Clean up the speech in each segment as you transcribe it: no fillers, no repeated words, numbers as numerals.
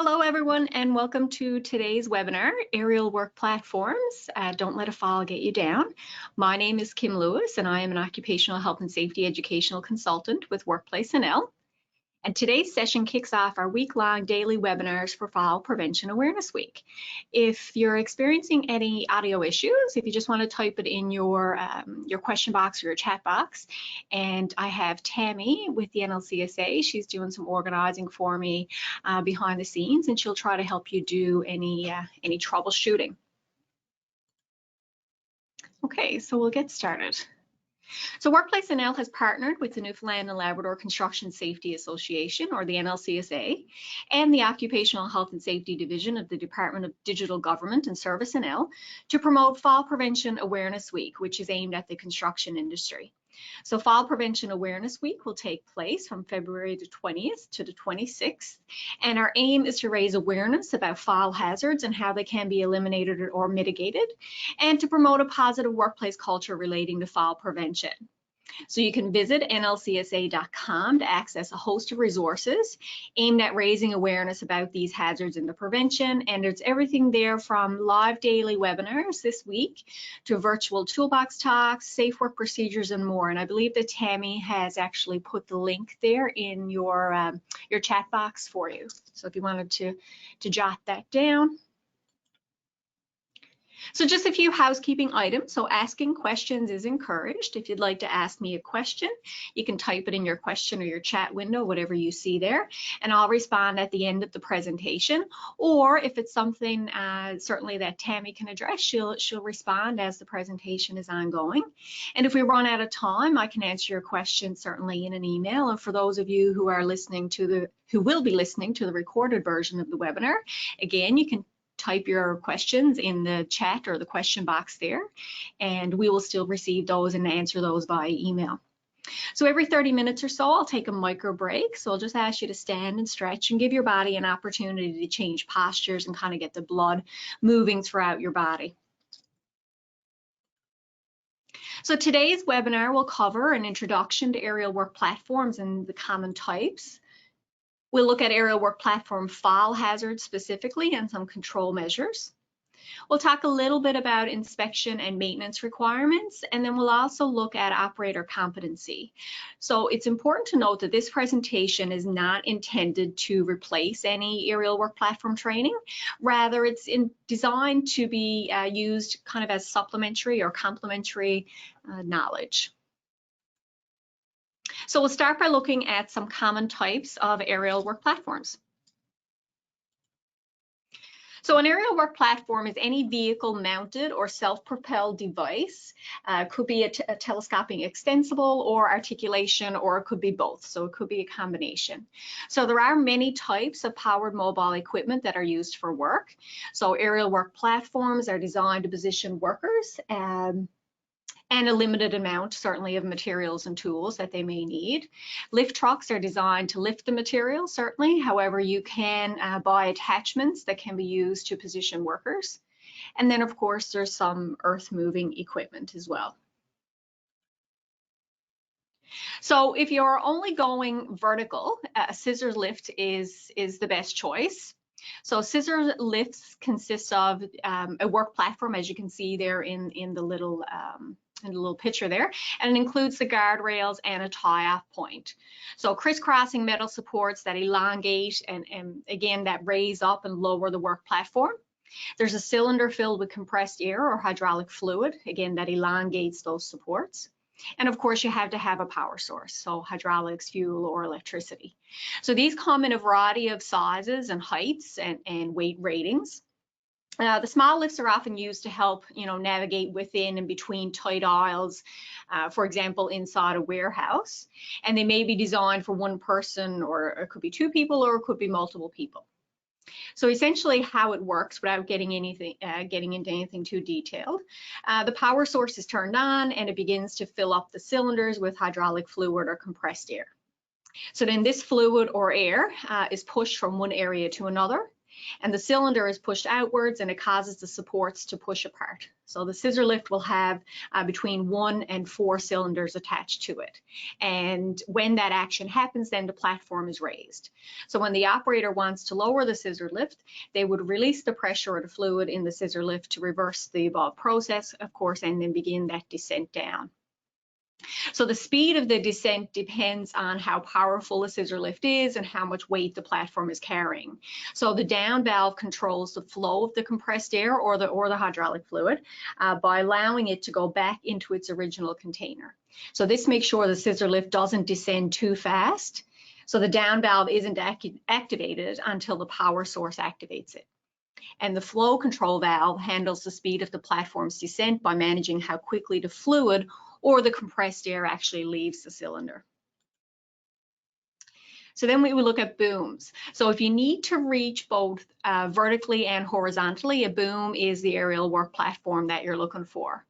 Hello everyone and welcome to today's webinar, Aerial Work Platforms. Don't let a fall get you down. My name is Kim Lewis and I am an Occupational Health and Safety Educational Consultant with Workplace NL. And today's session kicks off our week-long daily webinars for Fall Prevention Awareness Week. If you're experiencing any audio issues, if you just want to type it in your question box or your chat box, and I have Tammy with the NLCSA. She's doing some organizing for me behind the scenes, and she'll try to help you do any troubleshooting. Okay, so we'll get started. So Workplace NL has partnered with the Newfoundland and Labrador Construction Safety Association, or the NLCSA, and the Occupational Health and Safety Division of the Department of Digital Government and Service NL to promote Fall Prevention Awareness Week, which is aimed at the construction industry. So Fall Prevention Awareness Week will take place from February the 20th to the 26th, and our aim is to raise awareness about fall hazards and how they can be eliminated or mitigated, and to promote a positive workplace culture relating to fall prevention. So you can visit nlcsa.com to access a host of resources aimed at raising awareness about these hazards and the prevention, and there's everything there from live daily webinars this week to virtual toolbox talks, safe work procedures, and more. And I believe that Tammy has actually put the link there in your chat box for you. So if you wanted to jot that down. So just a few housekeeping items. So asking questions is encouraged. If you'd like to ask me a question, you can type it in your question or your chat window, whatever you see there, and I'll respond at the end of the presentation. Or if it's something certainly that Tammy can address, she'll respond as the presentation is ongoing. And if we run out of time, I can answer your question certainly in an email. And for those of you who are listening to who will be listening to the recorded version of the webinar, again, you can type your questions in the chat or the question box there, and we will still receive those and answer those via email. So every 30 minutes or so, I'll take a micro break. So I'll just ask you to stand and stretch and give your body an opportunity to change postures and kind of get the blood moving throughout your body. So today's webinar will cover an introduction to aerial work platforms and the common types. We'll look at aerial work platform fall hazards specifically and some control measures. We'll talk a little bit about inspection and maintenance requirements, and then we'll also look at operator competency. So it's important to note that this presentation is not intended to replace any aerial work platform training. Rather, it's designed to be used kind of as supplementary or complementary knowledge. So we'll start by looking at some common types of aerial work platforms. So an aerial work platform is any vehicle mounted or self-propelled device. Could be a telescoping extensible or articulation, or it could be both. So it could be a combination. So there are many types of powered mobile equipment that are used for work. So aerial work platforms are designed to position workers and a limited amount, certainly, of materials and tools that they may need. Lift trucks are designed to lift the material, certainly. However, you can buy attachments that can be used to position workers. And then, of course, there's some earth-moving equipment as well. So if you're only going vertical, a scissor lift is the best choice. So scissor lifts consist of a work platform, as you can see there in the little picture there, and it includes the guardrails and a tie-off point. So crisscrossing metal supports that elongate and again that raise up and lower the work platform. There's a cylinder filled with compressed air or hydraulic fluid, again that elongates those supports. And of course, you have to have a power source, so hydraulics, fuel, or electricity. So these come in a variety of sizes and heights and weight ratings. The small lifts are often used to help, navigate within and between tight aisles, for example, inside a warehouse. And they may be designed for one person, or it could be two people, or it could be multiple people. So essentially how it works, without getting into anything too detailed, the power source is turned on and it begins to fill up the cylinders with hydraulic fluid or compressed air. So then this fluid or air is pushed from one area to another. and the cylinder is pushed outwards and it causes the supports to push apart. So the scissor lift will have between 1 and 4 cylinders attached to it. And when that action happens, then the platform is raised. So when the operator wants to lower the scissor lift, they would release the pressure or the fluid in the scissor lift to reverse the above process, of course, and then begin that descent down. So the speed of the descent depends on how powerful the scissor lift is and how much weight the platform is carrying. So the down valve controls the flow of the compressed air or the hydraulic fluid by allowing it to go back into its original container. So this makes sure the scissor lift doesn't descend too fast. So the down valve isn't activated until the power source activates it. And the flow control valve handles the speed of the platform's descent by managing how quickly the fluid or the compressed air actually leaves the cylinder. So then we will look at booms. So if you need to reach both vertically and horizontally, a boom is the aerial work platform that you're looking for.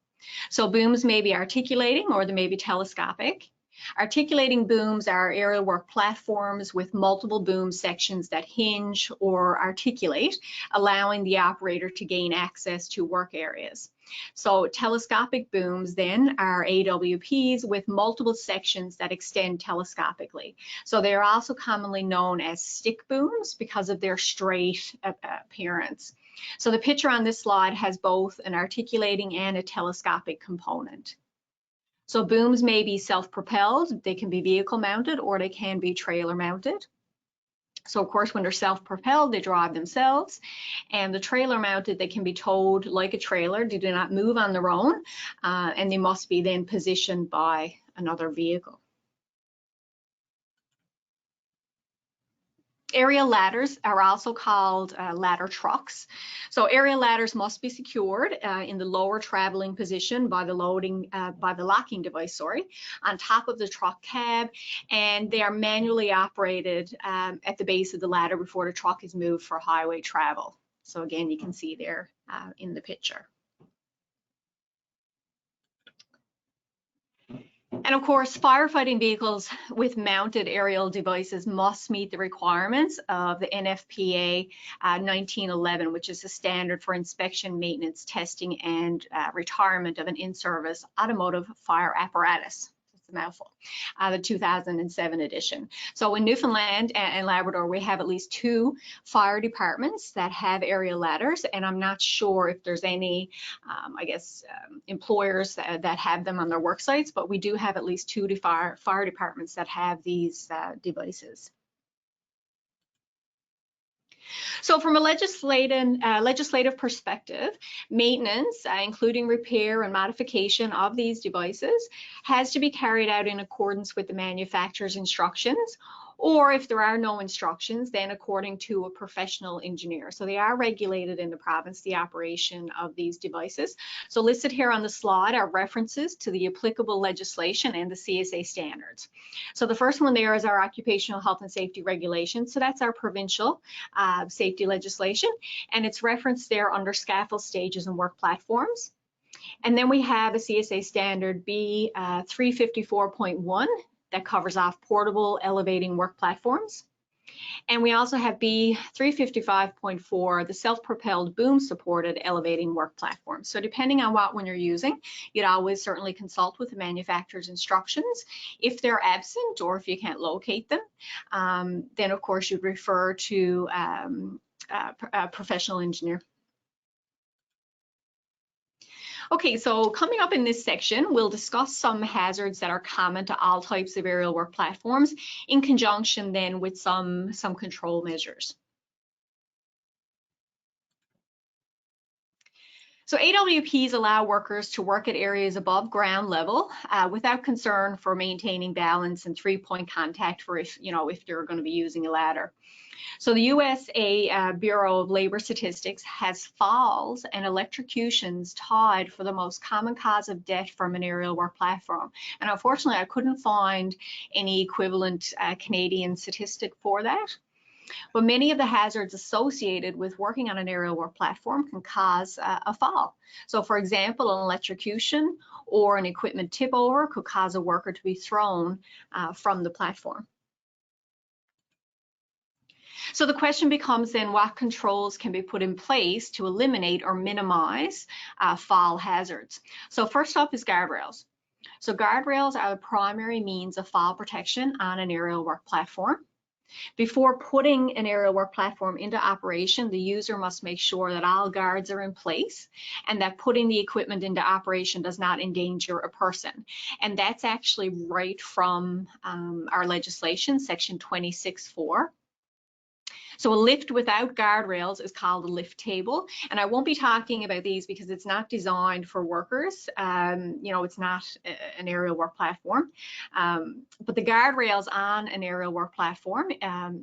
So booms may be articulating or they may be telescopic. Articulating booms are aerial work platforms with multiple boom sections that hinge or articulate, allowing the operator to gain access to work areas. So telescopic booms then are AWPs with multiple sections that extend telescopically. So they are also commonly known as stick booms because of their straight appearance. So the picture on this slide has both an articulating and a telescopic component. So booms may be self-propelled, they can be vehicle mounted, or they can be trailer mounted. So of course, when they're self-propelled, they drive themselves, and the trailer mounted, they can be towed like a trailer. They do not move on their own, and they must be then positioned by another vehicle. Aerial ladders are also called ladder trucks. So aerial ladders must be secured in the lower traveling position by the locking device, on top of the truck cab, and they are manually operated at the base of the ladder before the truck is moved for highway travel. So again, you can see there in the picture. And of course, firefighting vehicles with mounted aerial devices must meet the requirements of the Nfpa 1911, which is the standard for inspection, maintenance, testing, and retirement of an in-service automotive fire apparatus. It's a mouthful. The 2007 edition. So in Newfoundland and Labrador, we have at least 2 fire departments that have aerial ladders, and I'm not sure if there's any, employers that have them on their work sites, but we do have at least 2 fire departments that have these devices. So from a legislative perspective, maintenance, including repair and modification of these devices, has to be carried out in accordance with the manufacturer's instructions, or if there are no instructions, then according to a professional engineer. So they are regulated in the province, the operation of these devices. So listed here on the slide are references to the applicable legislation and the CSA standards. So the first one there is our Occupational Health and Safety Regulations. So that's our provincial safety legislation, and it's referenced there under scaffold stages and work platforms. And then we have a CSA standard B 354.1 that covers off portable elevating work platforms. And we also have B 355.4, the self-propelled boom supported elevating work platform. So depending on what one you're using, you'd always certainly consult with the manufacturer's instructions. If they're absent or if you can't locate them, then of course you'd refer to a professional engineer. Okay, so coming up in this section, we'll discuss some hazards that are common to all types of aerial work platforms in conjunction then with some control measures. So AWPs allow workers to work at areas above ground level without concern for maintaining balance and 3-point contact for if you're going to be using a ladder. So the USA Bureau of Labor Statistics has falls and electrocutions tied for the most common cause of death from an aerial work platform. And unfortunately, I couldn't find any equivalent Canadian statistic for that. But many of the hazards associated with working on an aerial work platform can cause a fall. So for example, an electrocution or an equipment tip over could cause a worker to be thrown from the platform. So the question becomes then, what controls can be put in place to eliminate or minimize fall hazards? So first up is guardrails. So guardrails are the primary means of fall protection on an aerial work platform. Before putting an aerial work platform into operation, the user must make sure that all guards are in place and that putting the equipment into operation does not endanger a person. And that's actually right from our legislation, section 26(4). So a lift without guardrails is called a lift table, and I won't be talking about these because it's not designed for workers. It's not an aerial work platform, but the guardrails on an aerial work platform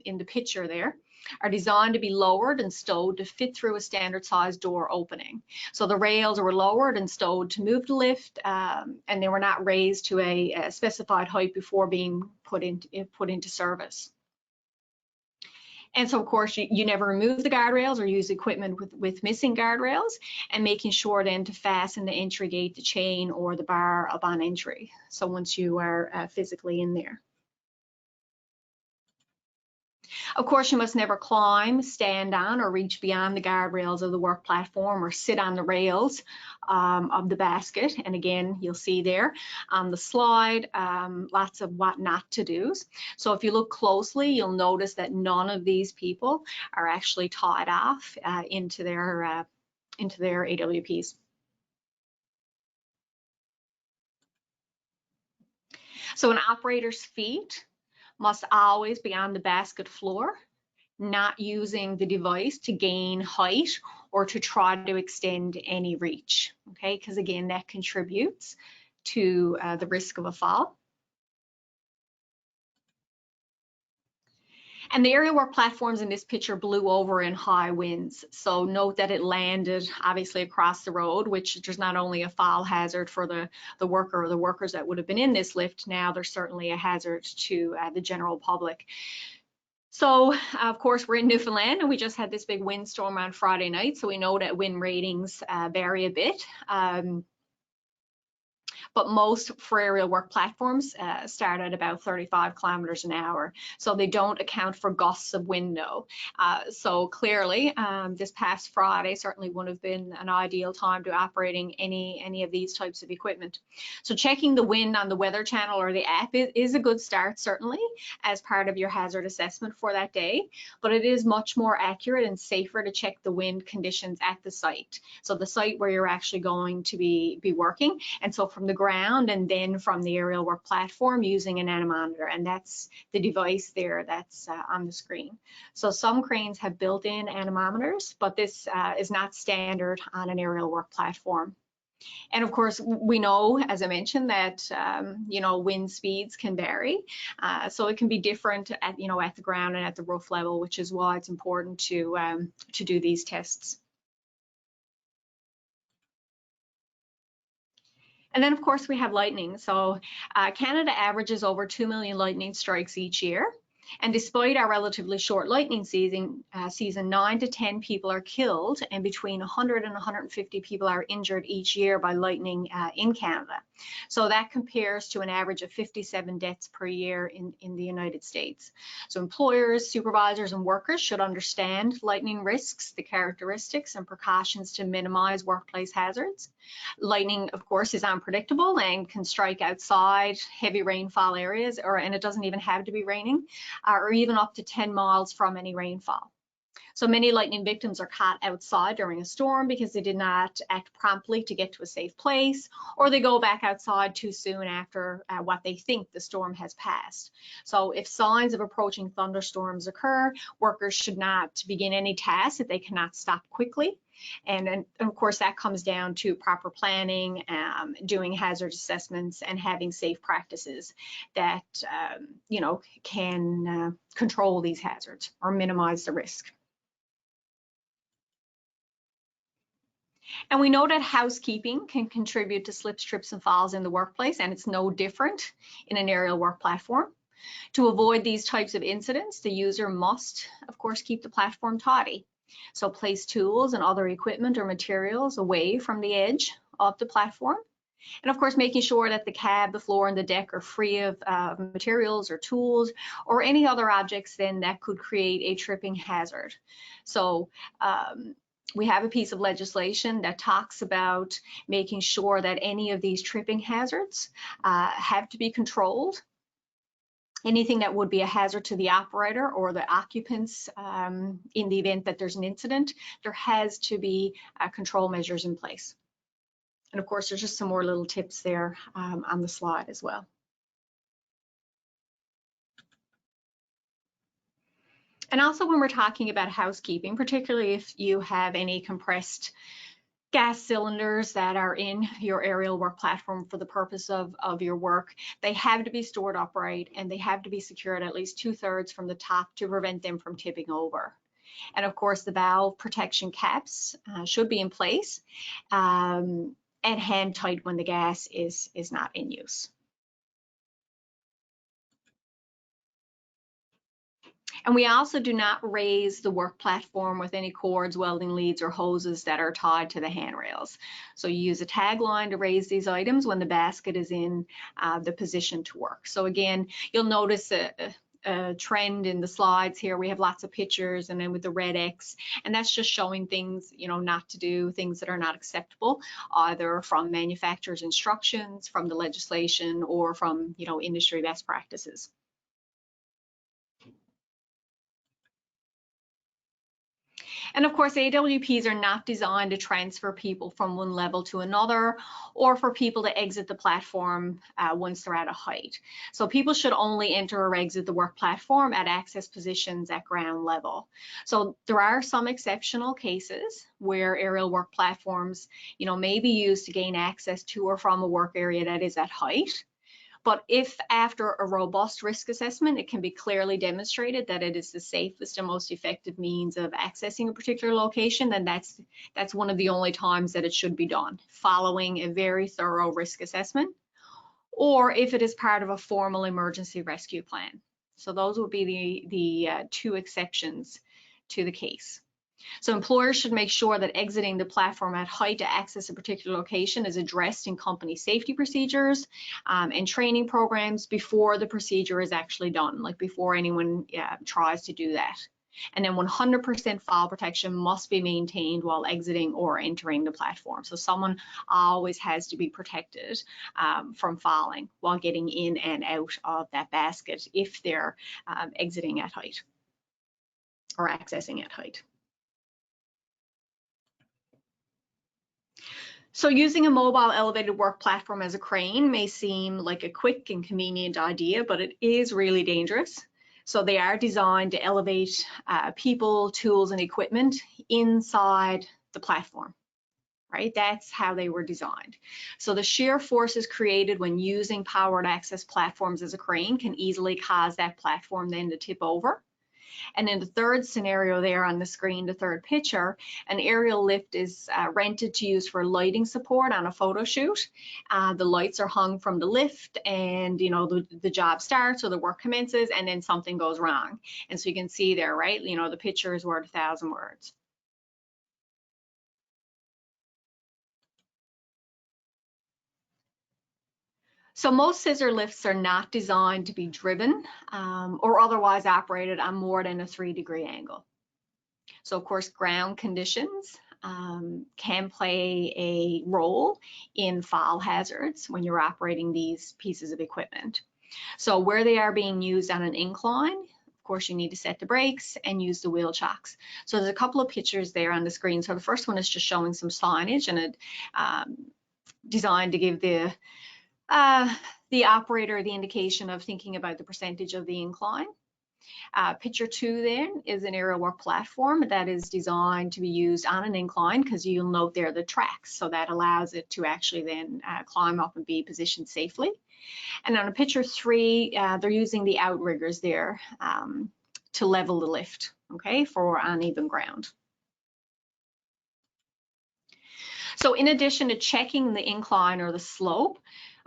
in the picture there are designed to be lowered and stowed to fit through a standard size door opening. So the rails were lowered and stowed to move the lift, and they were not raised to a specified height before being put into service. And so, of course, you never remove the guardrails or use equipment with missing guardrails, and making sure then to fasten the entry gate, the chain, or the bar upon entry. So once you are physically in there. Of course, you must never climb, stand on, or reach beyond the guardrails of the work platform or sit on the rails of the basket. And again, you'll see there on the slide lots of what not to do's. So if you look closely, you'll notice that none of these people are actually tied off into their AWPs. So an operator's feet must always be on the basket floor, not using the device to gain height or to try to extend any reach, okay? Because again, that contributes to the risk of a fall. And the aerial work platforms in this picture blew over in high winds. So note that it landed obviously across the road, which there's not only a fall hazard for the worker or the workers that would have been in this lift, now there's certainly a hazard to the general public. So of course we're in Newfoundland and we just had this big windstorm on Friday night. So we know that wind ratings vary a bit. But most for aerial work platforms start at about 35 kilometers an hour. So they don't account for gusts of wind though. So clearly this past Friday certainly wouldn't have been an ideal time to operating any of these types of equipment. So checking the wind on the Weather Channel or the app is a good start certainly as part of your hazard assessment for that day, but it is much more accurate and safer to check the wind conditions at the site. So the site where you're actually going to be working, and so from the ground and then from the aerial work platform using an anemometer, and that's the device there that's on the screen. So some cranes have built-in anemometers, but this is not standard on an aerial work platform. And of course, we know, as I mentioned, that wind speeds can vary, so it can be different at at the ground and at the roof level, which is why it's important to do these tests. And then, of course, we have lightning. So Canada averages over 2 million lightning strikes each year. And despite our relatively short lightning season, 9 to 10 people are killed and between 100 and 150 people are injured each year by lightning in Canada. So that compares to an average of 57 deaths per year in the United States. So employers, supervisors, and workers should understand lightning risks, the characteristics and precautions to minimize workplace hazards. Lightning, of course, is unpredictable and can strike outside heavy rainfall areas, and it doesn't even have to be raining, or even up to 10 miles from any rainfall. So many lightning victims are caught outside during a storm because they did not act promptly to get to a safe place, or they go back outside too soon after what they think the storm has passed. So if signs of approaching thunderstorms occur, workers should not begin any tasks if they cannot stop quickly. And of course, that comes down to proper planning, doing hazard assessments, and having safe practices that can control these hazards or minimize the risk. And we know that housekeeping can contribute to slips, trips, and falls in the workplace, and it's no different in an aerial work platform. To avoid these types of incidents, the user must, of course, keep the platform tidy. So place tools and other equipment or materials away from the edge of the platform. And of course, making sure that the cab, the floor, and the deck are free of materials or tools or any other objects then that could create a tripping hazard. So we have a piece of legislation that talks about making sure that any of these tripping hazards have to be controlled. Anything that would be a hazard to the operator or the occupants in the event that there's an incident, there has to be control measures in place. And of course, there's just some more little tips there on the slide as well. And also when we're talking about housekeeping, particularly if you have any compressed gas cylinders that are in your aerial work platform for the purpose of your work, they have to be stored upright and they have to be secured at least 2/3 from the top to prevent them from tipping over. And of course, the valve protection caps should be in place and hand tight when the gas is not in use. And we also do not raise the work platform with any cords, welding leads, or hoses that are tied to the handrails. So you use a tag line to raise these items when the basket is in the position to work. So again, you'll notice a trend in the slides here. We have lots of pictures and then with the red X, and that's just showing things, you know, not to do, things that are not acceptable, either from manufacturer's instructions, from the legislation, or from, you know, industry best practices. And of course, AWPs are not designed to transfer people from one level to another or for people to exit the platform once they're at a height. So people should only enter or exit the work platform at access positions at ground level. So there are some exceptional cases where aerial work platforms, you know, may be used to gain access to or from a work area that is at height. But if after a robust risk assessment, it can be clearly demonstrated that it is the safest and most effective means of accessing a particular location, then that's one of the only times that it should be done, following a very thorough risk assessment, or if it is part of a formal emergency rescue plan. So those would be the two exceptions to the case. So employers should make sure that exiting the platform at height to access a particular location is addressed in company safety procedures and training programs before the procedure is actually done, like before anyone tries to do that. And then 100% fall protection must be maintained while exiting or entering the platform. So someone always has to be protected from falling while getting in and out of that basket if they're exiting at height or accessing at height. So using a mobile elevated work platform as a crane may seem like a quick and convenient idea, but it is really dangerous. So they are designed to elevate people, tools, and equipment inside the platform, right? That's how they were designed. So the shear forces created when using powered access platforms as a crane can easily cause that platform then to tip over. And in the third scenario there on the screen, the third picture, an aerial lift is rented to use for lighting support on a photo shoot. The lights are hung from the lift and, you know, the job starts or the work commences and then something goes wrong. And so you can see there, right, you know, the picture is worth 1,000 words. So most scissor lifts are not designed to be driven or otherwise operated on more than a 3-degree angle. So of course, ground conditions can play a role in fall hazards when you're operating these pieces of equipment. So where they are being used on an incline, of course, you need to set the brakes and use the wheel chocks. So there's a couple of pictures there on the screen. So the first one is just showing some signage and it designed to give the operator the indication of thinking about the percentage of the incline. Picture 2 then is an aerial work platform that is designed to be used on an incline because you'll note there the tracks, so that allows it to actually then climb up and be positioned safely. And on picture 3, they're using the Outriggers there to level the lift, okay, for uneven ground. So in addition to checking the incline or the slope,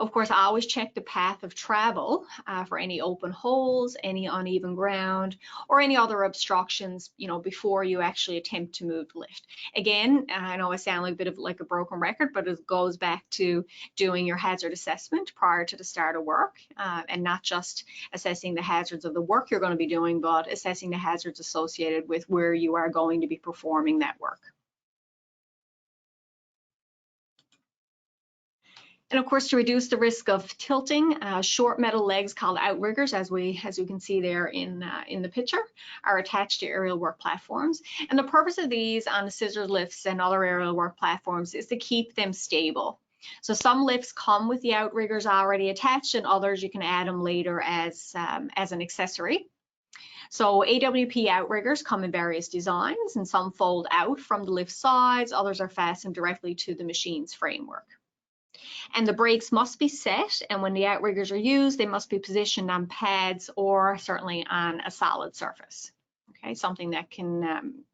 Of course, I always check the path of travel for any open holes, any uneven ground, or any other obstructions, before you actually attempt to move the lift. Again, I know I sound like a bit of like a broken record, but it goes back to doing your hazard assessment prior to the start of work, and not just assessing the hazards of the work you're going to be doing, but assessing the hazards associated with where you are going to be performing that work. And of course, to reduce the risk of tilting, short metal legs called outriggers, as we can see there in the picture, are attached to aerial work platforms. And the purpose of these on the scissor lifts and other aerial work platforms is to keep them stable. So some lifts come with the outriggers already attached, and others you can add them later as an accessory. So AWP outriggers come in various designs, and some fold out from the lift sides, others are fastened directly to the machine's framework. And the brakes must be set, and when the outriggers are used, they must be positioned on pads or certainly on a solid surface, okay, something that can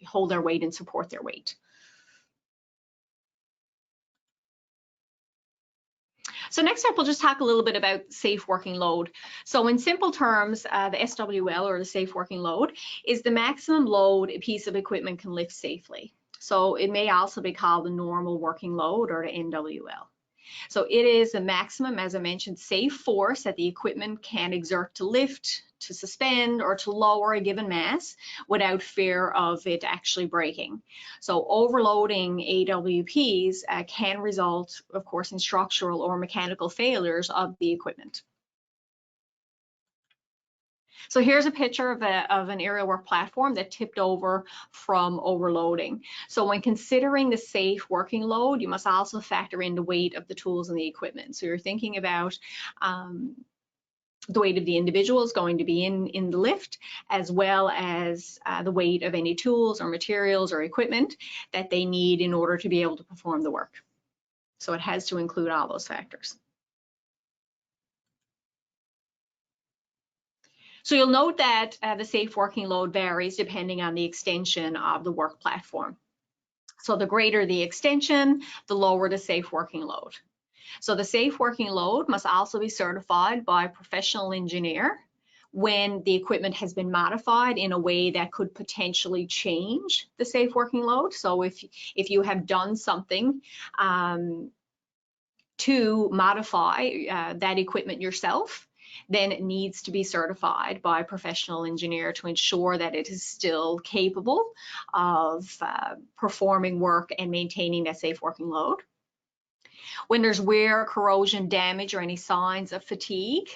hold their weight and support their weight. So next up, we'll just talk a little bit about safe working load. So in simple terms, the SWL, or the safe working load, is the maximum load a piece of equipment can lift safely. So it may also be called the normal working load, or the NWL. So it is the maximum, as I mentioned, safe force that the equipment can exert to lift, to suspend, or to lower a given mass without fear of it actually breaking. So overloading AWPs can result, of course, in structural or mechanical failures of the equipment. So here's a picture of an aerial work platform that tipped over from overloading. So when considering the safe working load, you must also factor in the weight of the tools and the equipment. So you're thinking about the weight of the individual is going to be in the lift, as well as the weight of any tools or materials or equipment that they need in order to be able to perform the work. So it has to include all those factors. So you'll note that the safe working load varies depending on the extension of the work platform. So the greater the extension, the lower the safe working load. So the safe working load must also be certified by a professional engineer when the equipment has been modified in a way that could potentially change the safe working load. So if you have done something to modify that equipment yourself, then it needs to be certified by a professional engineer to ensure that it is still capable of performing work and maintaining that safe working load. When there's wear, corrosion, damage, or any signs of fatigue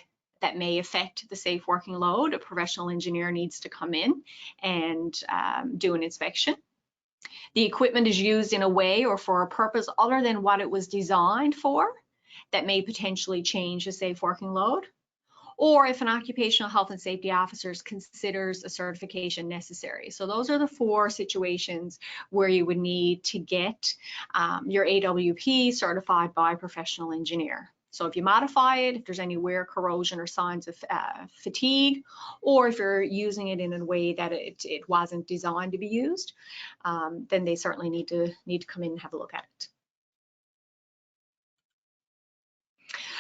that may affect the safe working load, a professional engineer needs to come in and do an inspection. The equipment is used in a way or for a purpose other than what it was designed for that may potentially change the safe working load. Or if an occupational health and safety officer considers a certification necessary. So those are the 4 situations where you would need to get your AWP certified by a professional engineer. So if you modify it, if there's any wear, corrosion, or signs of fatigue, or if you're using it in a way that it wasn't designed to be used, then they certainly need to come in and have a look at it.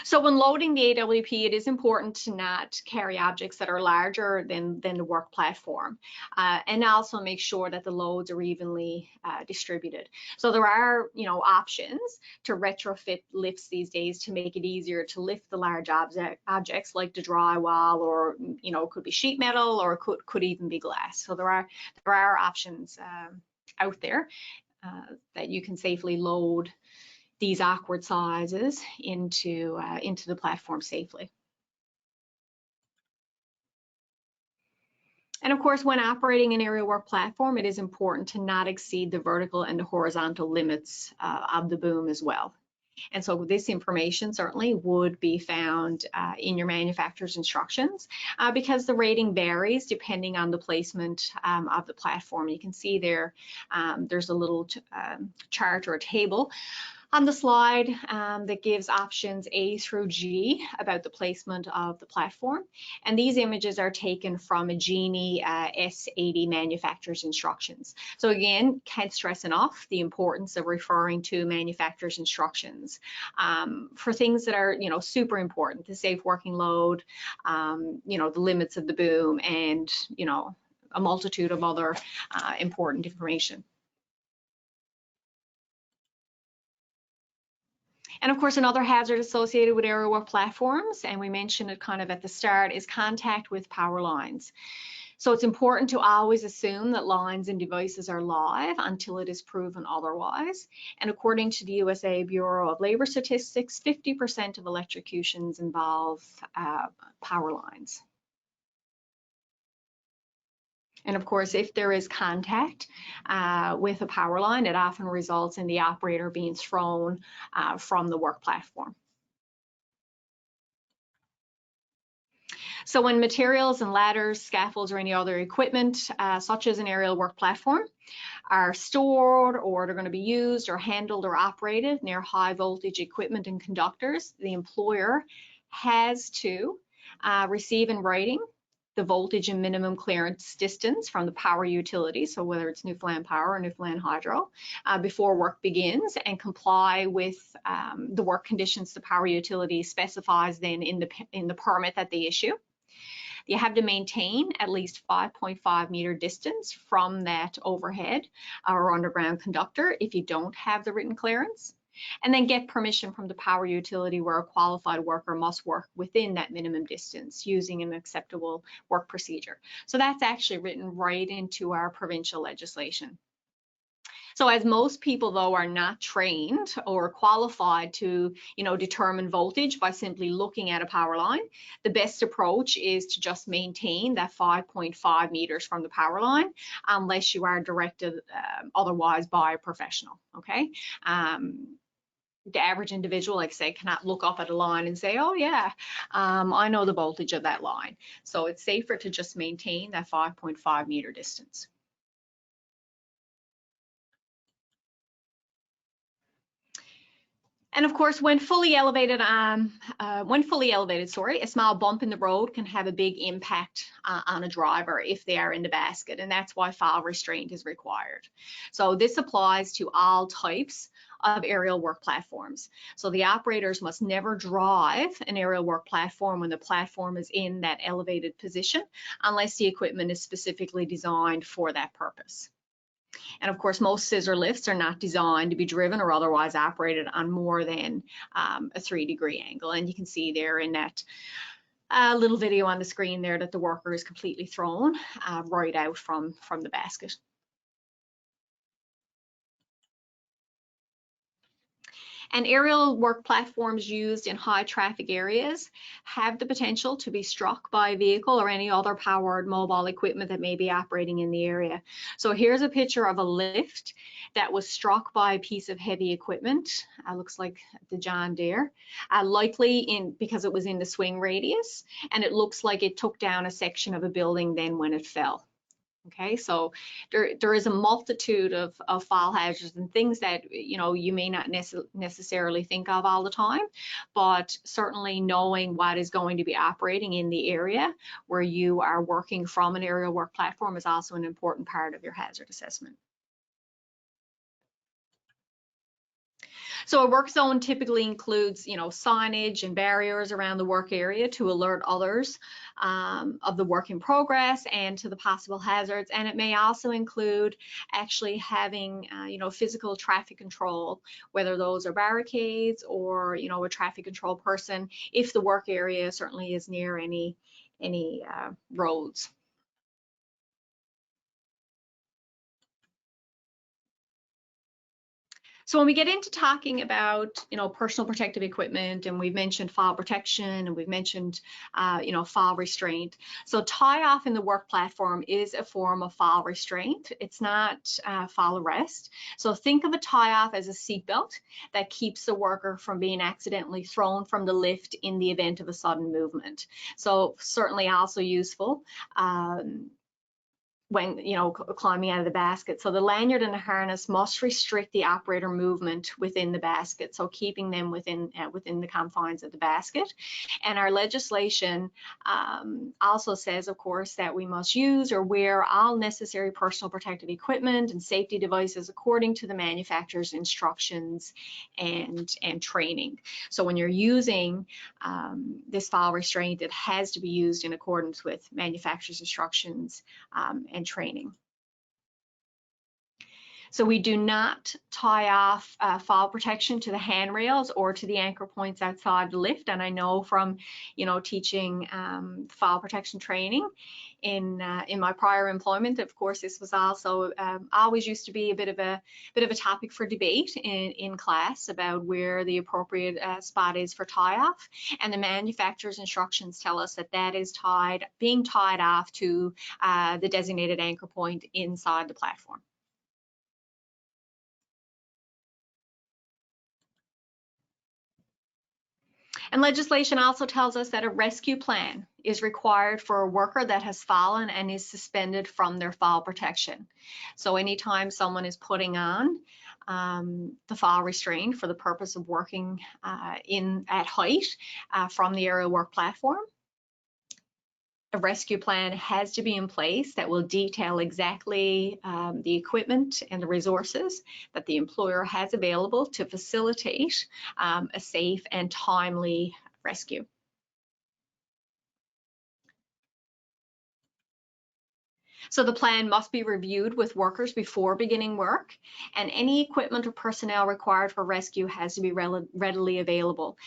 So when loading the AWP, it is important to not carry objects that are larger than the work platform, and also make sure that the loads are evenly distributed. So there are, options to retrofit lifts these days to make it easier to lift the large objects like the drywall, or could be sheet metal, or could even be glass. So there are options out there that you can safely load these awkward sizes into the platform safely. And of course, when operating an aerial work platform, it is important to not exceed the vertical and the horizontal limits of the boom as well. And so this information certainly would be found in your manufacturer's instructions because the rating varies depending on the placement of the platform. You can see there, there's a little chart or a table On the slide that gives options A through G about the placement of the platform. And these images are taken from a Genie S80 manufacturer's instructions. So again, can't stress enough the importance of referring to manufacturer's instructions for things that are, super important, the safe working load, the limits of the boom, and, a multitude of other important information. And of course, another hazard associated with aerial work platforms, and we mentioned it kind of at the start, is contact with power lines. So it's important to always assume that lines and devices are live until it is proven otherwise. And according to the USA Bureau of Labor Statistics, 50% of electrocutions involve power lines. And of course, if there is contact with a power line, it often results in the operator being thrown from the work platform. So when materials and ladders, scaffolds, or any other equipment, such as an aerial work platform, are stored, or they're going to be used or handled or operated near high voltage equipment and conductors, the employer has to receive in writing the voltage and minimum clearance distance from the power utility, so whether it's Newfoundland Power or Newfoundland Hydro, before work begins, and comply with the work conditions the power utility specifies then in the permit that they issue. You have to maintain at least 5.5 meter distance from that overhead or underground conductor if you don't have the written clearance. And then get permission from the power utility where a qualified worker must work within that minimum distance using an acceptable work procedure. So that's actually written right into our provincial legislation. So as most people, though, are not trained or qualified to, determine voltage by simply looking at a power line, the best approach is to just maintain that 5.5 meters from the power line, unless you are directed otherwise by a professional, okay? The average individual, like I say, cannot look up at a line and say, oh yeah, I know the voltage of that line. So it's safer to just maintain that 5.5 meter distance. And of course, when fully elevated, a small bump in the road can have a big impact on a driver if they are in the basket, and that's why fall restraint is required. So this applies to all types of aerial work platforms. So the operators must never drive an aerial work platform when the platform is in that elevated position, unless the equipment is specifically designed for that purpose. And of course, most scissor lifts are not designed to be driven or otherwise operated on more than a 3-degree angle. And you can see there in that little video on the screen there that the worker is completely thrown right out from the basket. And aerial work platforms used in high traffic areas have the potential to be struck by a vehicle or any other powered mobile equipment that may be operating in the area. So here's a picture of a lift that was struck by a piece of heavy equipment. Looks like the John Deere, likely because it was in the swing radius, and it looks like it took down a section of a building then when it fell. Okay, so there is a multitude of fall hazards and things that you may not necessarily think of all the time, but certainly knowing what is going to be operating in the area where you are working from an aerial work platform is also an important part of your hazard assessment. So a work zone typically includes, signage and barriers around the work area to alert others of the work in progress and to the possible hazards. And it may also include actually having, physical traffic control, whether those are barricades or, a traffic control person, if the work area certainly is near any roads. So when we get into talking about, personal protective equipment, and we've mentioned fall protection, and we've mentioned, fall restraint. So tie off in the work platform is a form of fall restraint. It's not fall arrest. So think of a tie off as a seatbelt that keeps the worker from being accidentally thrown from the lift in the event of a sudden movement. So certainly also useful when, you know, climbing out of the basket. So the lanyard and the harness must restrict the operator movement within the basket, so keeping them within the confines of the basket. And our legislation also says, of course, that we must use or wear all necessary personal protective equipment and safety devices according to the manufacturer's instructions and training. So when you're using this fall restraint, it has to be used in accordance with manufacturer's instructions and training. So we do not tie off fall protection to the handrails or to the anchor points outside the lift. And I know from, you know, teaching fall protection training in my prior employment, of course, this was also always used to be a bit of a topic for debate in class about where the appropriate spot is for tie off. And the manufacturer's instructions tell us that that is being tied off to the designated anchor point inside the platform. And legislation also tells us that a rescue plan is required for a worker that has fallen and is suspended from their fall protection. So anytime someone is putting on the fall restraint for the purpose of working at height from the aerial work platform, a rescue plan has to be in place that will detail exactly the equipment and the resources that the employer has available to facilitate a safe and timely rescue. So the plan must be reviewed with workers before beginning work, and any equipment or personnel required for rescue has to be readily available.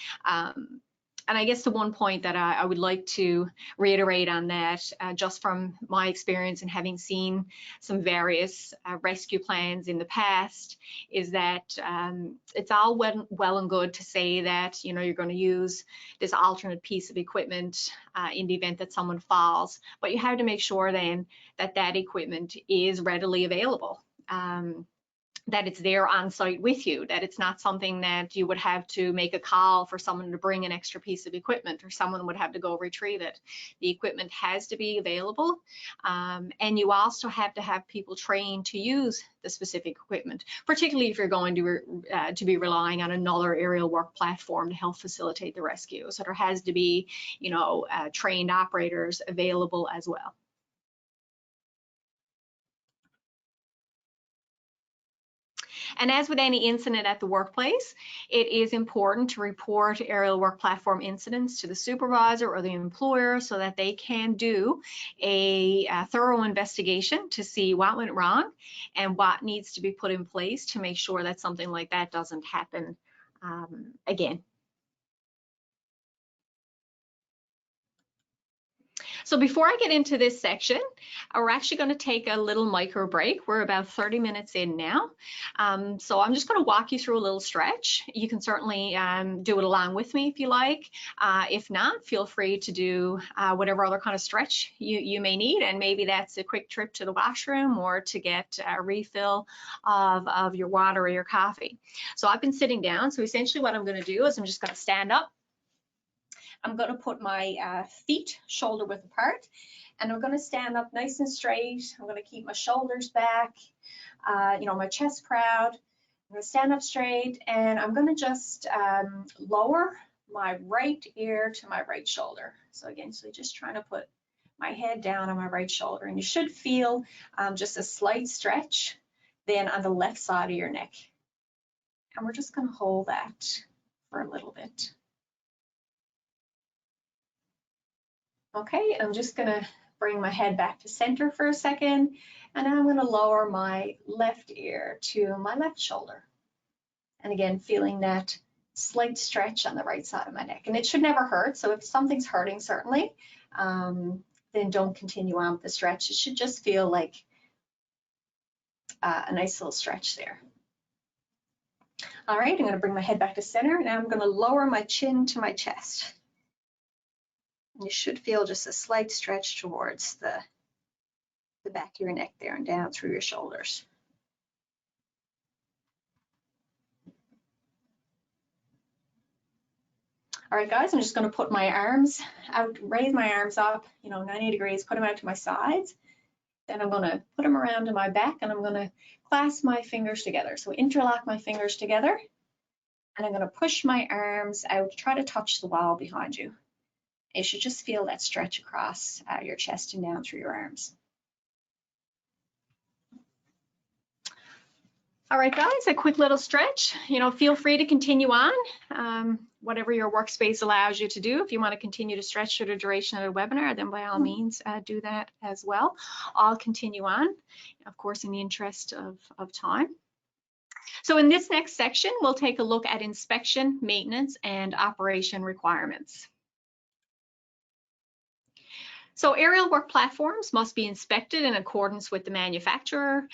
And I guess the one point that I would like to reiterate on that, just from my experience and having seen some various rescue plans in the past, is that it's all well and good to say that, you know, you're going to use this alternate piece of equipment in the event that someone falls, but you have to make sure then that that equipment is readily available. That it's there on site with you, that it's not something that you would have to make a call for someone to bring an extra piece of equipment or someone would have to go retrieve it. The equipment has to be available, and you also have to have people trained to use the specific equipment, particularly if you're going to be relying on another aerial work platform to help facilitate the rescue. So there has to be, you know, trained operators available as well. And as with any incident at the workplace, it is important to report aerial work platform incidents to the supervisor or the employer so that they can do a thorough investigation to see what went wrong and what needs to be put in place to make sure that something like that doesn't happen again. So before I get into this section, we're actually going to take a little micro break. We're about 30 minutes in now. So I'm just going to walk you through a little stretch. You can certainly do it along with me if you like. If not, feel free to do whatever other kind of stretch you may need. And maybe that's a quick trip to the washroom or to get a refill of your water or your coffee. So I've been sitting down. So essentially what I'm going to do is I'm just going to stand up. I'm going to put my feet shoulder width apart, and I'm going to stand up nice and straight. I'm going to keep my shoulders back, you know, my chest proud. I'm going to stand up straight, and I'm going to just lower my right ear to my right shoulder. So again, so just trying to put my head down on my right shoulder, and you should feel just a slight stretch then on the left side of your neck. And we're just going to hold that for a little bit. Okay, I'm just gonna bring my head back to center for a second, and I'm gonna lower my left ear to my left shoulder. And again, feeling that slight stretch on the right side of my neck. And it should never hurt, so if something's hurting, certainly, then don't continue on with the stretch. It should just feel like a nice little stretch there. All right, I'm gonna bring my head back to center. Now I'm gonna lower my chin to my chest. You should feel just a slight stretch towards the back of your neck there and down through your shoulders. All right, guys, I'm just going to put my arms out, raise my arms up, you know, 90 degrees, put them out to my sides. Then I'm going to put them around in my back and I'm going to clasp my fingers together. So interlock my fingers together and I'm going to push my arms out, try to touch the wall behind you. You should just feel that stretch across your chest and down through your arms. All right, guys, a quick little stretch. Feel free to continue on, whatever your workspace allows you to do. If you want to continue to stretch for the duration of the webinar, then by all means, do that as well. I'll continue on, of course, in the interest of time. So in this next section, we'll take a look at inspection, maintenance, and operation requirements. So aerial work platforms must be inspected in accordance with the manufacturer's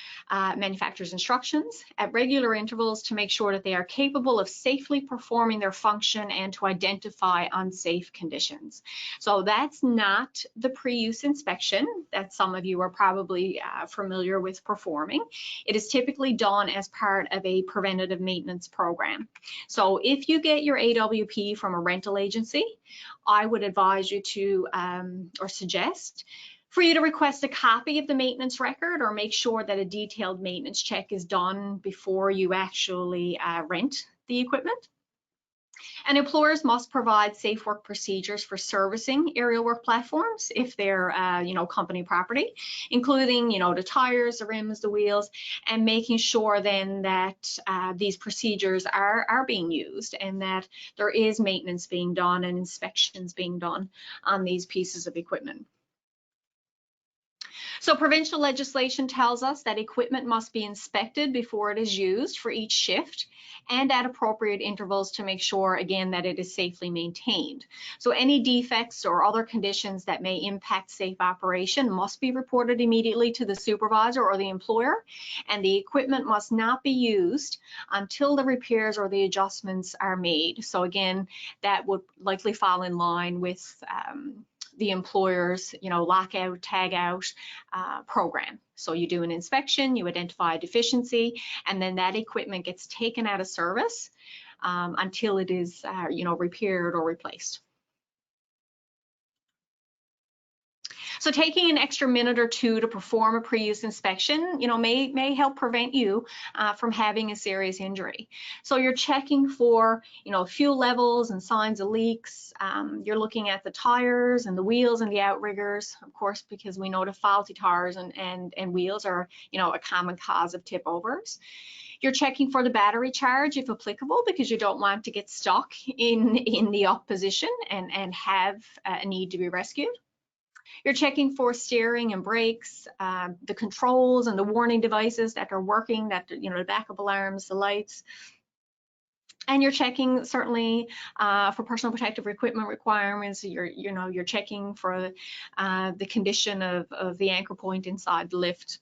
instructions at regular intervals to make sure that they are capable of safely performing their function and to identify unsafe conditions. So that's not the pre-use inspection that some of you are probably familiar with performing. It is typically done as part of a preventative maintenance program. So if you get your AWP from a rental agency, I would advise you to, or suggest, for you to request a copy of the maintenance record or make sure that a detailed maintenance check is done before you actually rent the equipment. And employers must provide safe work procedures for servicing aerial work platforms if they're, company property, including, the tires, the rims, the wheels, and making sure then that these procedures are being used and that there is maintenance being done and inspections being done on these pieces of equipment. So provincial legislation tells us that equipment must be inspected before it is used for each shift and at appropriate intervals to make sure, again, that it is safely maintained. So any defects or other conditions that may impact safe operation must be reported immediately to the supervisor or the employer, and the equipment must not be used until the repairs or the adjustments are made. So again, that would likely fall in line with the employer's, lockout, tag out program. So you do an inspection, you identify a deficiency, and then that equipment gets taken out of service until it is, repaired or replaced. So taking an extra minute or two to perform a pre-use inspection, may help prevent you from having a serious injury. So you're checking for, fuel levels and signs of leaks. You're looking at the tires and the wheels and the outriggers, of course, because we know the faulty tires and wheels are, a common cause of tip overs. You're checking for the battery charge if applicable, because you don't want to get stuck in the up position and have a need to be rescued. You're checking for steering and brakes, the controls and the warning devices that are working, that, the backup alarms, the lights. And you're checking certainly for personal protective equipment requirements. You're checking for the condition of the anchor point inside the lift.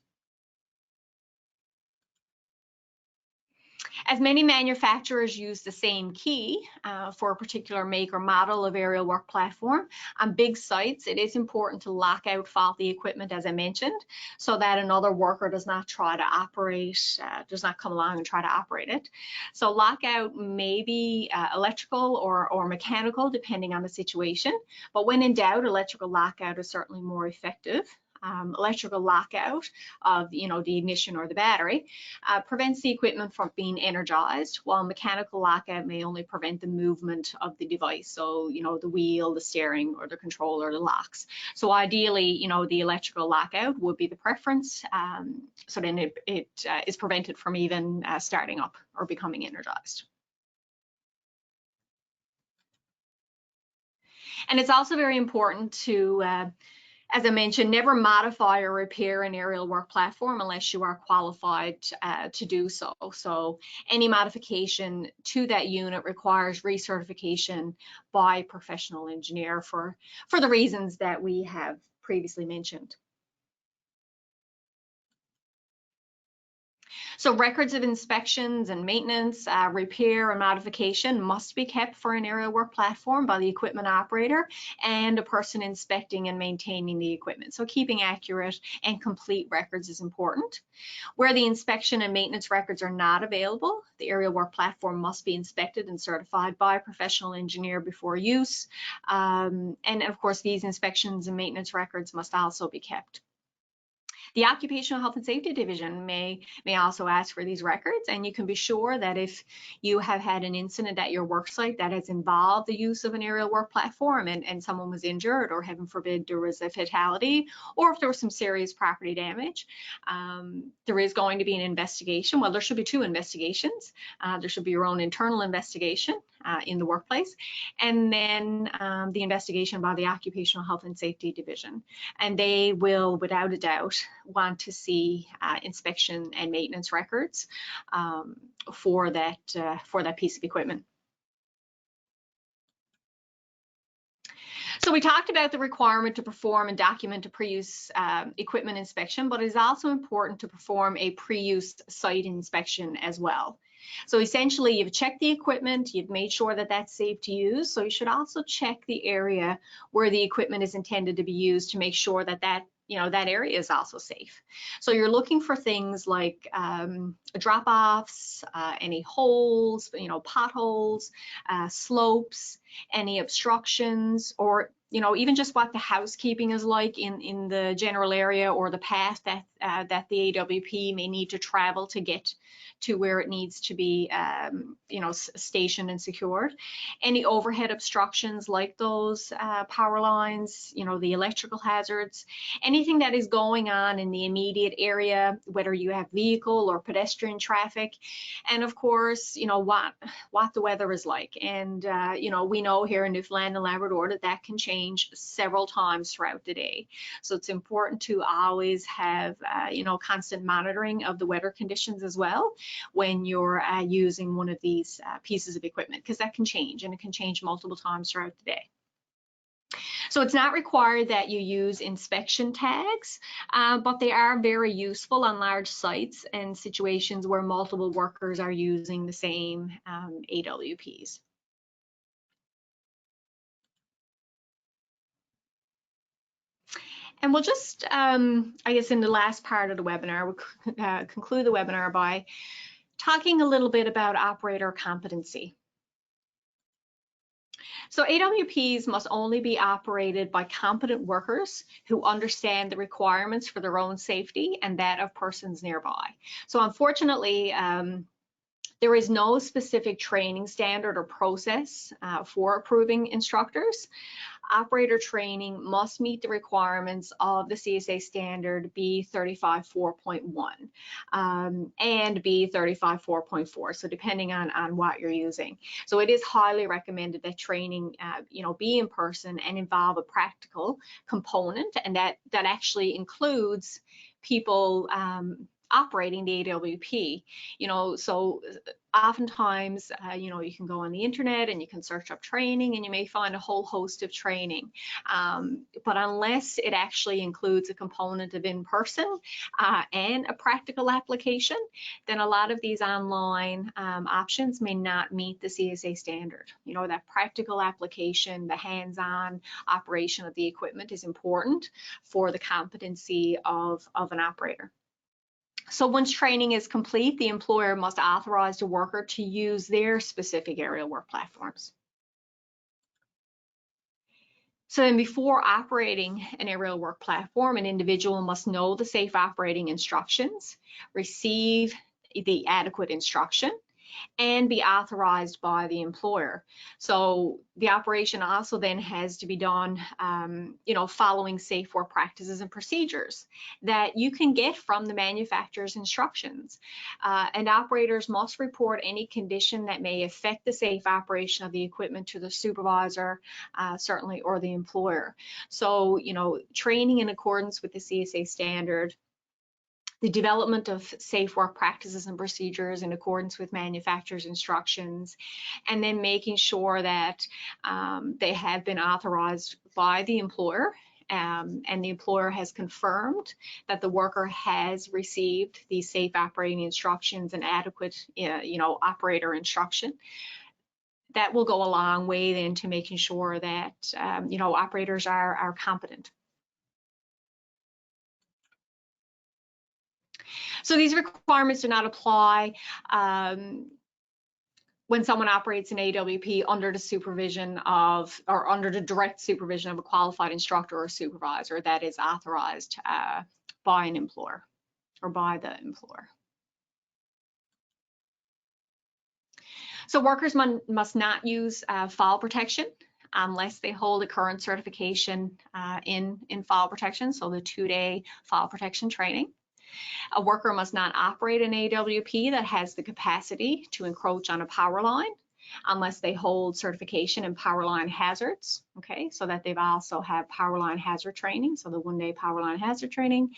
As many manufacturers use the same key for a particular make or model of aerial work platform, on big sites, it is important to lock out faulty equipment, as I mentioned, so that another worker does not try to operate, does not come along and try to operate it. So lockout may be electrical or mechanical, depending on the situation, but when in doubt, electrical lockout is certainly more effective. Electrical lockout of the ignition or the battery prevents the equipment from being energized, while mechanical lockout may only prevent the movement of the device, so the wheel, the steering, or the controller, the locks. So ideally, the electrical lockout would be the preference, so then it is prevented from even starting up or becoming energized. And it's also very important to as I mentioned, never modify or repair an aerial work platform unless you are qualified to do so. So any modification to that unit requires recertification by a professional engineer for the reasons that we have previously mentioned. So records of inspections and maintenance, repair and modification must be kept for an aerial work platform by the equipment operator and a person inspecting and maintaining the equipment. So keeping accurate and complete records is important. Where the inspection and maintenance records are not available, the aerial work platform must be inspected and certified by a professional engineer before use. And of course, these inspections and maintenance records must also be kept. The Occupational Health and Safety Division may also ask for these records, and you can be sure that if you have had an incident at your work site that has involved the use of an aerial work platform and someone was injured, or heaven forbid there was a fatality, or if there was some serious property damage, there is going to be an investigation. Well, there should be two investigations. There should be your own internal investigation in the workplace, and then the investigation by the Occupational Health and Safety Division. And they will, without a doubt, want to see inspection and maintenance records for that piece of equipment. So we talked about the requirement to perform and document a pre-use equipment inspection, but it is also important to perform a pre-use site inspection as well. So essentially, you've checked the equipment, you've made sure that that's safe to use, so you should also check the area where the equipment is intended to be used to make sure that that area is also safe. So you're looking for things like drop-offs, any holes, potholes, slopes, any obstructions, or even just what the housekeeping is like in the general area, or the path that the AWP may need to travel to get to where it needs to be stationed and secured. Any overhead obstructions like those power lines, the electrical hazards, anything that is going on in the immediate area, whether you have vehicle or pedestrian traffic, and of course, what the weather is like. And we know here in Newfoundland and Labrador that can change several times throughout the day. So it's important to always have constant monitoring of the weather conditions as well when you're using one of these pieces of equipment, because that can change, and it can change multiple times throughout the day. So it's not required that you use inspection tags, but they are very useful on large sites and situations where multiple workers are using the same AWPs. And we'll just, I guess in the last part of the webinar, we'll conclude the webinar by talking a little bit about operator competency. So AWPs must only be operated by competent workers who understand the requirements for their own safety and that of persons nearby. So unfortunately, there is no specific training standard or process for approving instructors. Operator training must meet the requirements of the CSA standard B35.4.1 and B35.4.4, so depending on what you're using. So it is highly recommended that training be in person and involve a practical component, and that actually includes people operating the AWP. So oftentimes you can go on the internet and you can search up training, and you may find a whole host of training, but unless it actually includes a component of in-person and a practical application, then a lot of these online options may not meet the CSA standard. That practical application, the hands-on operation of the equipment is important for the competency of an operator. So once training is complete, the employer must authorize the worker to use their specific aerial work platforms. So then before operating an aerial work platform, an individual must know the safe operating instructions, receive the adequate instruction, and be authorized by the employer. So the operation also then has to be done, following safe work practices and procedures that you can get from the manufacturer's instructions. And operators must report any condition that may affect the safe operation of the equipment to the supervisor, certainly, or the employer. So, training in accordance with the CSA standard, the development of safe work practices and procedures in accordance with manufacturer's instructions, and then making sure that they have been authorized by the employer, and the employer has confirmed that the worker has received these safe operating instructions and adequate, operator instruction. That will go a long way then to making sure that, operators are competent. So these requirements do not apply when someone operates an AWP under the supervision of, or under the direct supervision of a qualified instructor or supervisor that is authorized by an employer or by the employer. So workers must not use fall protection unless they hold a current certification in fall protection, so the 2-day fall protection training. A worker must not operate an AWP that has the capacity to encroach on a power line unless they hold certification in power line hazards, okay, so that they've also had power line hazard training, so the 1-day power line hazard training.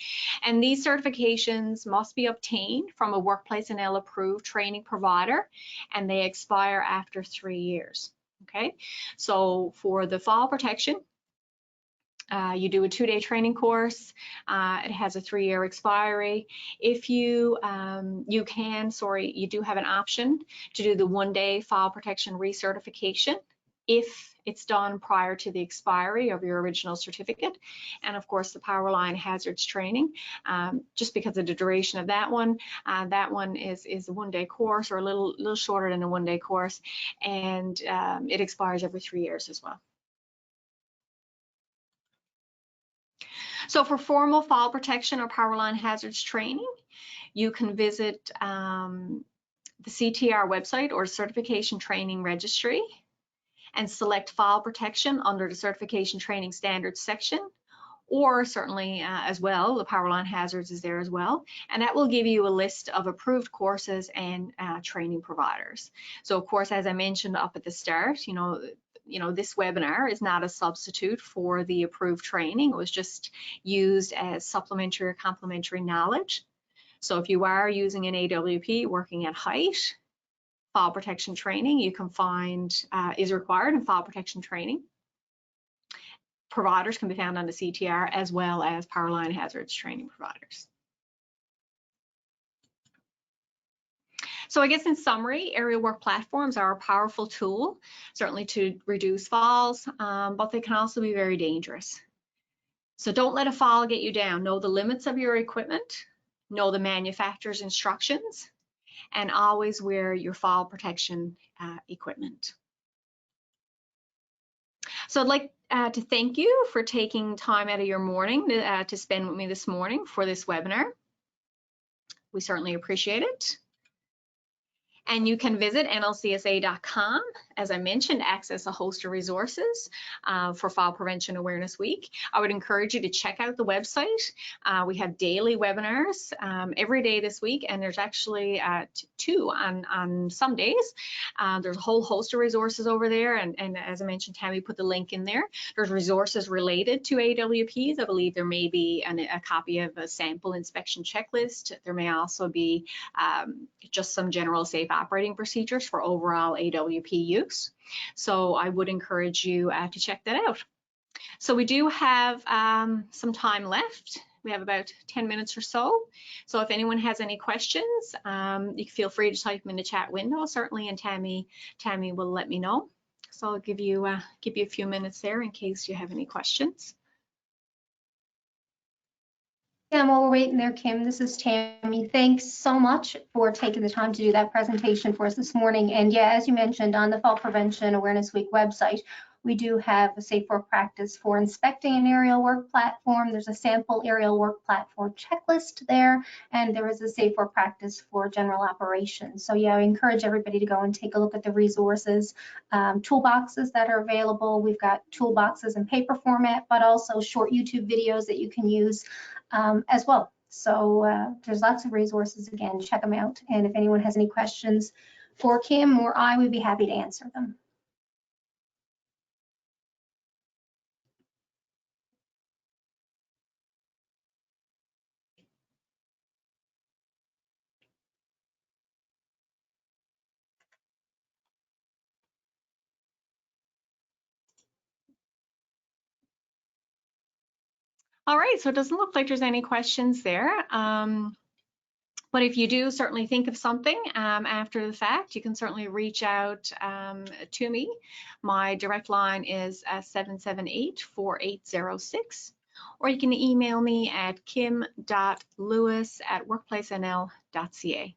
And these certifications must be obtained from a Workplace NL approved training provider, and they expire after 3 years, okay. So for the fall protection, you do a 2-day training course. It has a 3-year expiry. If you you do have an option to do the 1-day fall protection recertification if it's done prior to the expiry of your original certificate. And of course, the power line hazards training, just because of the duration of that one is a 1-day course, or a little shorter than a 1-day course, and it expires every 3 years as well. So for formal fall protection or power line hazards training, you can visit the CTR website or Certification Training Registry and select fall protection under the Certification Training Standards section, or certainly as well, the power line hazards is there as well. And that will give you a list of approved courses and training providers. So of course, as I mentioned up at the start, this webinar is not a substitute for the approved training. It was just used as supplementary or complementary knowledge. So if you are using an AWP working at height, fall protection training you can find is required, and fall protection training providers can be found on the CTR, as well as power line hazards training providers. So I guess in summary, aerial work platforms are a powerful tool, certainly to reduce falls, but they can also be very dangerous. So don't let a fall get you down. Know the limits of your equipment, know the manufacturer's instructions, and always wear your fall protection equipment. So I'd like to thank you for taking time out of your morning to spend with me this morning for this webinar. We certainly appreciate it. And you can visit nlcsa.com, as I mentioned, access a host of resources for Fall Prevention Awareness Week. I would encourage you to check out the website. We have daily webinars every day this week, and there's actually 2 on some days. There's a whole host of resources over there, and as I mentioned, Tammy put the link in there. There's resources related to AWPs. I believe there may be a copy of a sample inspection checklist. There may also be just some general safe operating procedures for overall AWP use. So I would encourage you to check that out. So we do have some time left. We have about 10 minutes or so. So if anyone has any questions, you can feel free to type them in the chat window, certainly, and Tammy will let me know. So I'll give you a few minutes there in case you have any questions. Yeah, while we're waiting there, Kim, this is Tammy. Thanks so much for taking the time to do that presentation for us this morning. And yeah, as you mentioned, on the Fall Prevention Awareness Week website, we do have a safe work practice for inspecting an aerial work platform. There's a sample aerial work platform checklist there, and there is a safe work practice for general operations. So yeah, I encourage everybody to go and take a look at the resources, toolboxes that are available. We've got toolboxes in paper format, but also short YouTube videos that you can use as well. So there's lots of resources. Again, check them out. And if anyone has any questions for Kim or I, we'd be happy to answer them. All right, so it doesn't look like there's any questions there. But if you do certainly think of something after the fact, you can certainly reach out to me. My direct line is 778-4806, or you can email me at kim.lewis@workplacenl.ca.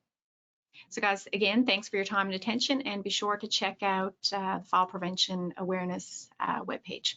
So guys, again, thanks for your time and attention, and be sure to check out the Fall Prevention Awareness webpage.